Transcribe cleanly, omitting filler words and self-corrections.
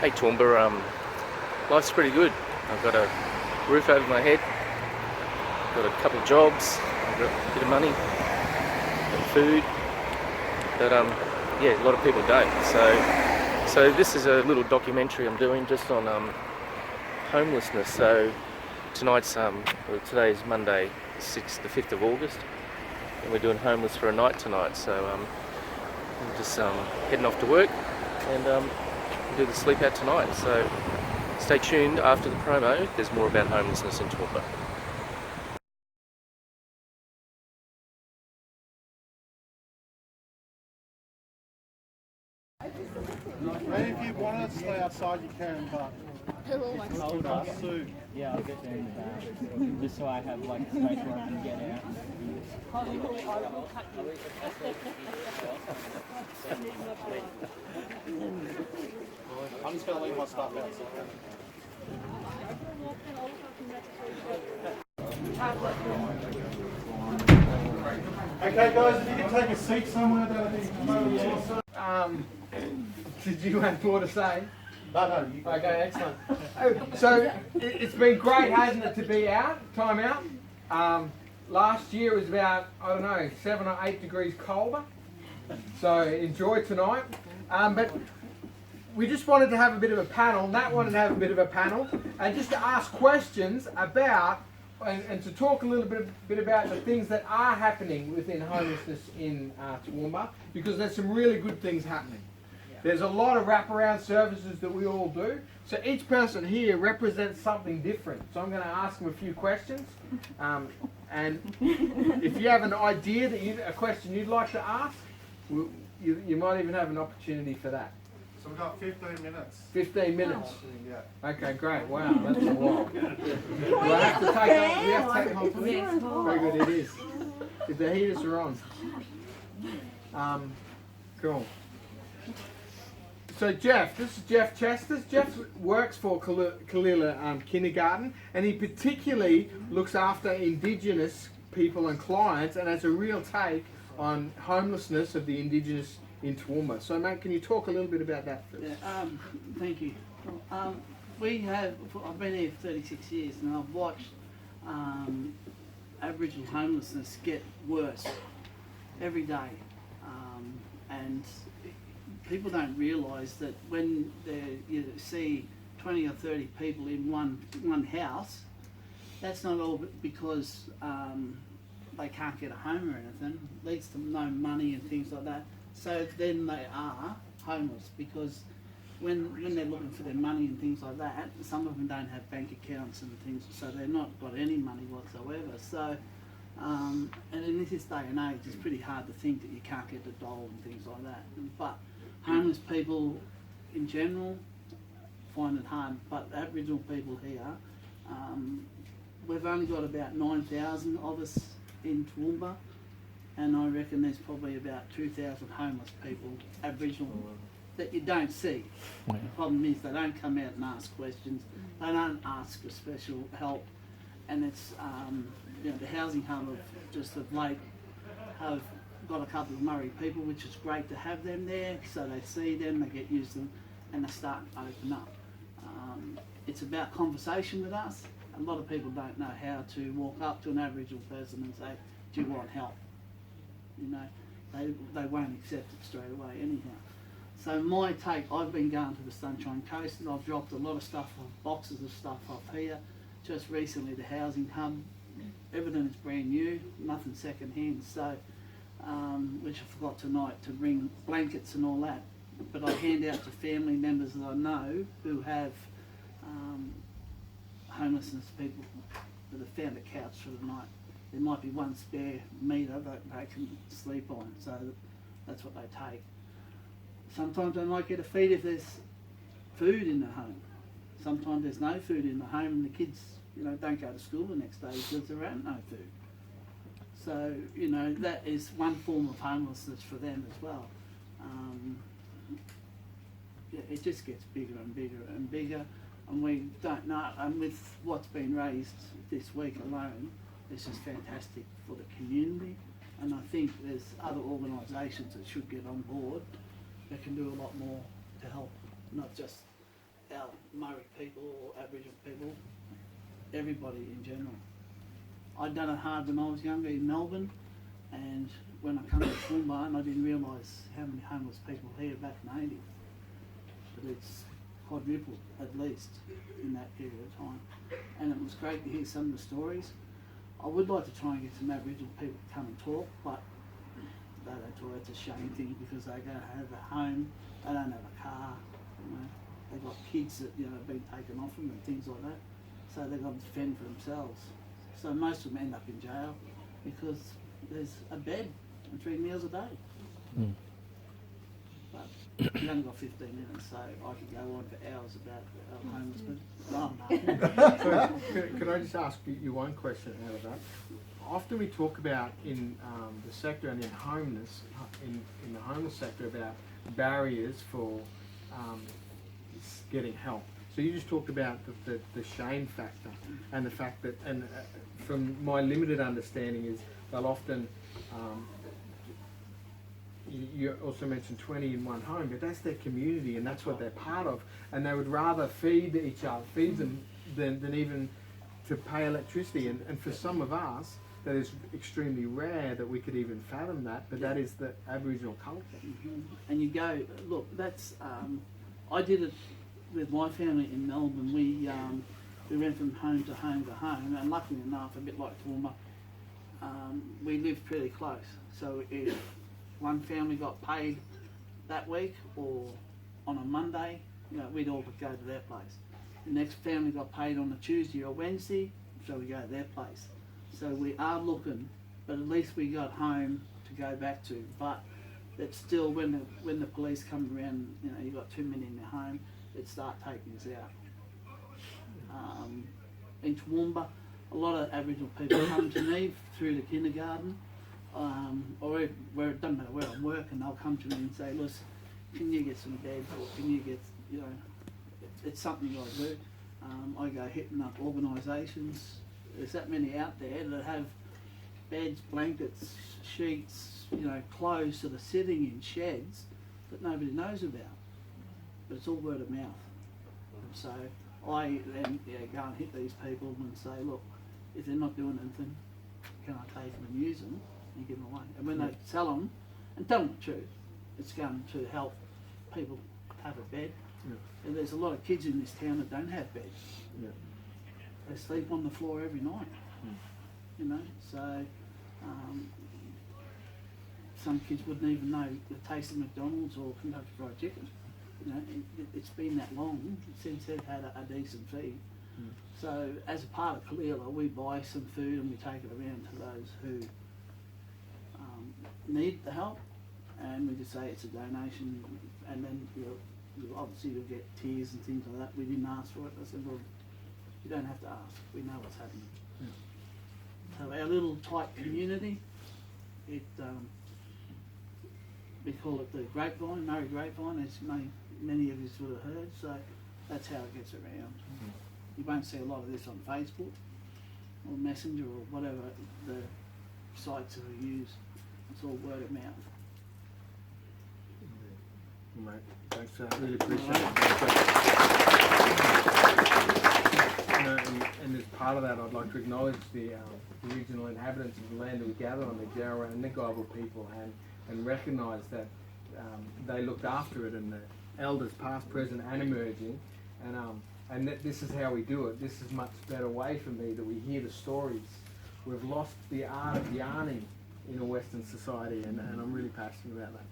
Hey Toowoomba, life's pretty good. I've got a roof over my head, got a couple of jobs, I've got a bit of money, and food, but yeah, a lot of people don't. So this is a little documentary I'm doing just on homelessness. So today's Monday, the 5th of August, and we're doing homeless for a night tonight. So I'm just heading off to work and do the sleep out tonight. So stay tuned after the promo. There's more about homelessness in Toowoomba. If you want to stay outside, you can, but it's cold us soon. Yeah, I'll get there in the back, just so I have like a space where I can get out. I'm just going to leave my stuff outside. Okay, guys, if you can take a seat somewhere, that would be awesome. Did you have more to say? No, you Okay, excellent. So it's been great, hasn't it, to be out, time out. Last year was about, I don't know, 7 or 8 degrees colder. So enjoy tonight. But we just wanted to have a bit of a panel. Nat wanted to have a bit of a panel and just to ask questions about and to talk a little bit about the things that are happening within homelessness in Toowoomba, because there's some really good things happening. There's a lot of wraparound services that we all do. So each person here represents something different. So I'm going to ask them a few questions. And if you have an idea a question you'd like to ask, you might even have an opportunity for that. So we've got 15 minutes. 15 minutes. Yeah. Okay, great. Wow, that's a lot. Do I have to take hold of it? Very good, it is. If the heaters are on. Cool. So Jeff, this is Jeff Chesters. Jeff works for Kalila Kindergarten, and he particularly looks after Indigenous people and clients, and has a real take on homelessness of the Indigenous in Toowoomba. So mate, can you talk a little bit about that first? Yeah, thank you. I've been here for 36 years, and I've watched Aboriginal homelessness get worse every day. And people don't realise that when you see 20 or 30 people in one house, that's not all because they can't get a home or anything. It leads to no money and things like that. So then they are homeless, because when they're looking for their money and things like that, some of them don't have bank accounts and things, so they're not got any money whatsoever. So, and in this day and age, it's pretty hard to think that you can't get a dole and things like that. But homeless people in general find it hard, but Aboriginal people here, we've only got about 9,000 of us in Toowoomba, and I reckon there's probably about 2,000 homeless people, Aboriginal, that you don't see. The problem is they don't come out and ask questions, they don't ask for special help, and it's, the housing hub just of late have got a couple of Murray people, which is great to have them there, so they see them, they get used to them, and they start to open up. It's about conversation with us. A lot of people don't know how to walk up to an Aboriginal person and say, do you want help? You know, they won't accept it straight away anyhow. So my take, I've been going to the Sunshine Coast, and I've dropped a lot of stuff, boxes of stuff off here. Just recently the housing hub, everything is brand new, nothing second hand. So, which I forgot tonight to bring blankets and all that. But I hand out to family members that I know who have homelessness people that have found a couch for the night. There might be one spare meter that they can sleep on, so that's what they take. Sometimes they might get a feed if there's food in the home. Sometimes there's no food in the home, and the kids, don't go to school the next day because there ain't no food. So, that is one form of homelessness for them as well. It just gets bigger and bigger and bigger, and we don't know. And with what's been raised this week alone, this is fantastic for the community, and I think there's other organisations that should get on board that can do a lot more to help, not just our Murray people or Aboriginal people, everybody in general. I'd done it hard when I was younger in Melbourne, and when I come to Toowoomba, and I didn't realise how many homeless people here back in the 80s. But it's quadrupled at least in that period of time. And it was great to hear some of the stories. I would like to try and get some Aboriginal people to come and talk, but they don't talk. It's a shame thing because they don't have a home, they don't have a car, you know. They've got kids that, you know, have been taken off them and things like that. So they've got to fend for themselves. So most of them end up in jail because there's a bed and 3 meals a day. Mm. But we've only got 15 minutes, so I could go on for hours about homelessness. So, can I just ask you one question out of that? Often we talk about in the sector and in homeless, in the homeless sector, about barriers for getting help. So you just talked about the shame factor and the fact that, and from my limited understanding is they'll often, you also mentioned 20 in one home, but that's their community and that's what they're part of, and they would rather feed each other, feed them than even to pay electricity. And for some of us, that is extremely rare that we could even fathom that, but that is the Aboriginal culture. Mm-hmm. And you go, look, that's, I did it with my family in Melbourne. We went from home to home to home, and luckily enough, a bit like Toowoomba, we lived pretty close. So if one family got paid that week or on a Monday, you know, we'd all go to their place. The next family got paid on a Tuesday or Wednesday, so we go to their place. So we are looking, but at least we got home to go back to. But it's still, when the police come around, you know, you got too many in your home, it start taking us out. In Toowoomba, a lot of Aboriginal people come to me through the kindergarten, or where it doesn't matter where I'm working, they'll come to me and say, listen, can you get some beds, or can you get, you know, it's something I do. I go hitting up organisations. There's that many out there that have beds, blankets, sheets, you know, clothes that are sitting in sheds that nobody knows about. But it's all word of mouth. So I then go and hit these people and say, look, if they're not doing anything, can I take them and use them and give them away? And when they sell them, and tell them the truth, it's going to help people have a bed. Yeah. And there's a lot of kids in this town that don't have beds. Yeah. They sleep on the floor every night, you know, so some kids wouldn't even know the taste of McDonald's or Kentucky Fried Chicken. You know, it's been that long since they've had a decent feed. So as a part of Kalila, we buy some food and we take it around to those who need the help, and we just say it's a donation, and then obviously you'll get tears and things like that. We didn't ask for it. I said, well, you don't have to ask. We know what's happening. So our little tight community, we call it the grapevine, Murray grapevine, as many of you would have heard. So that's how it gets around. You won't see a lot of this on Facebook or Messenger or whatever the sites that we use. It's all word of mouth. Mate, thanks for that. Really appreciate it. And as part of that, I'd like to acknowledge the original inhabitants of the land that we gather on, the Jarrah and the Gobble people, and recognise that they looked after it, and the elders past, present and emerging, and that this is how we do it. This is much better way for me that we hear the stories. We've lost the art of yarning in a Western society, and I'm really passionate about that.